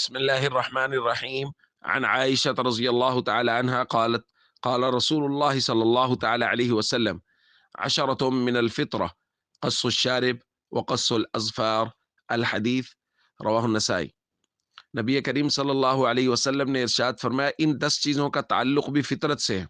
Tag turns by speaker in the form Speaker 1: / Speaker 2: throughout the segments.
Speaker 1: بسم الله الرحمن الرحيم. عن عائشة رضي الله تعالى عنها قالت: قال رسول الله صلى الله تعالى عليه وسلم: عشرة من الفطرة، قص الشارب وقص الأظفار. الحديث رواه النسائی۔ نبی کریم صلی اللہ علیہ وسلم نے ارشاد فرمایا ان 10 چیزوں کا تعلق بھی فطرت سے ہے۔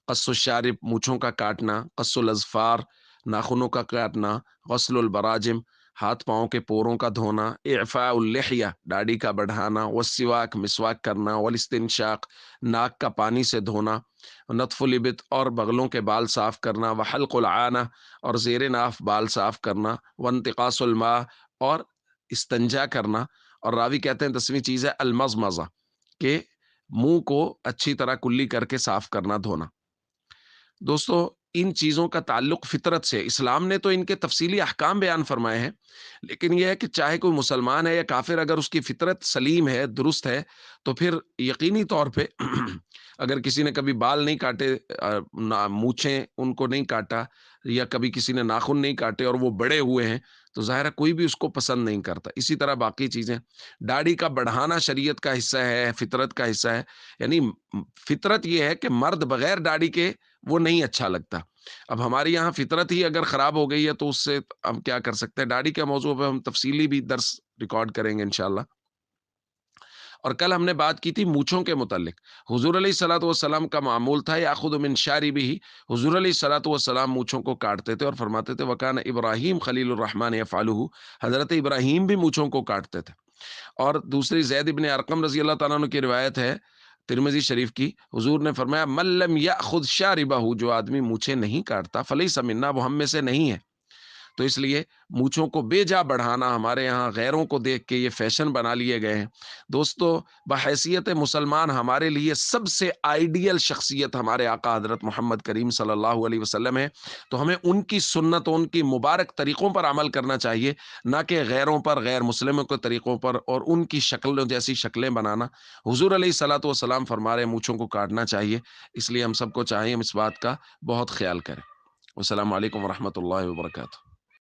Speaker 1: قص الشارب مونچھوں کا کاٹنا، قص الاظفار ناخنوں کا کاٹنا، غسل البراجم ہاتھ پاؤں کے پوروں کا دھونا، اعفاء اللحیہ داڑھی کا بڑھانا، والسواک مسواک کرنا، والاستنشاق ناک کا پانی سے دھونا، نطف الابط اور بغلوں کے بال صاف کرنا، وحلق العانہ اور زیر ناف بال صاف کرنا، وانتقاص الماء اور استنجا کرنا، اور راوی کہتے ہیں 10ویں چیز ہے المضمضہ کہ منہ کو اچھی طرح کلی کر کے صاف کرنا دھونا۔ دوستو ان چیزوں کا تعلق فطرت سے، اسلام نے تو ان کے تفصیلی احکام بیان فرمائے ہیں، لیکن یہ ہے کہ چاہے کوئی مسلمان ہے یا کافر، اگر اس کی فطرت سلیم ہے، درست ہے، تو پھر یقینی طور پہ اگر کسی نے کبھی بال نہیں کاٹے، مونچھیں ان کو نہیں کاٹا، یا کبھی کسی نے ناخن نہیں کاٹے اور وہ بڑے ہوئے ہیں، تو ظاہر ہے کوئی بھی اس کو پسند نہیں کرتا۔ اسی طرح باقی چیزیں، داڑھی کا بڑھانا شریعت کا حصہ ہے، فطرت کا حصہ ہے، یعنی فطرت یہ ہے کہ مرد بغیر داڑھی کے وہ نہیں اچھا لگتا۔ اب ہماری یہاں فطرت ہی اگر خراب ہو گئی ہے تو اس سے ہم کیا کر سکتے ہیں؟ داڑھی کے موضوع پہ ہم تفصیلی بھی درس ریکارڈ کریں گے انشاءاللہ۔ اور کل ہم نے بات کی تھی مونچھوں کے متعلق۔ حضور علیہ الصلوۃ والسلام کا معمول تھا یاخذ من شاربہ، حضور علیہ الصلوۃ والسلام مونچھوں کو کاٹتے تھے اور فرماتے تھے وکان ابراہیم خلیل الرحمن یفعلہ، حضرت ابراہیم بھی مونچھوں کو کاٹتے تھے۔ اور دوسری زید ابن ارقم رضی اللہ تعالیٰ عنہ کی روایت ہے ترمذی شریف کی، حضور نے فرمایا من لم یأخذ شاربہ، جو آدمی مونچھیں نہیں کاٹتا فلیس منا، وہ ہم میں سے نہیں ہے۔ تو اس لیے مونچھوں کو بے جا بڑھانا ہمارے یہاں غیروں کو دیکھ کے یہ فیشن بنا لیے گئے ہیں۔ دوستو بحیثیت مسلمان ہمارے لیے سب سے آئیڈیل شخصیت ہمارے آقا حضرت محمد کریم صلی اللہ علیہ وسلم ہے، تو ہمیں ان کی سنت، ان کی مبارک طریقوں پر عمل کرنا چاہیے، نہ کہ غیروں پر، غیر مسلموں کے طریقوں پر اور ان کی شکلوں جیسی شکلیں بنانا۔ حضور علیہ الصلوۃ والسلام فرما رہے ہیں مونچھوں کو کاٹنا چاہیے، اس لیے ہم سب کو چاہیے ہم اس بات کا بہت خیال کریں۔ السلام علیکم ورحمۃ اللہ وبرکاتہ۔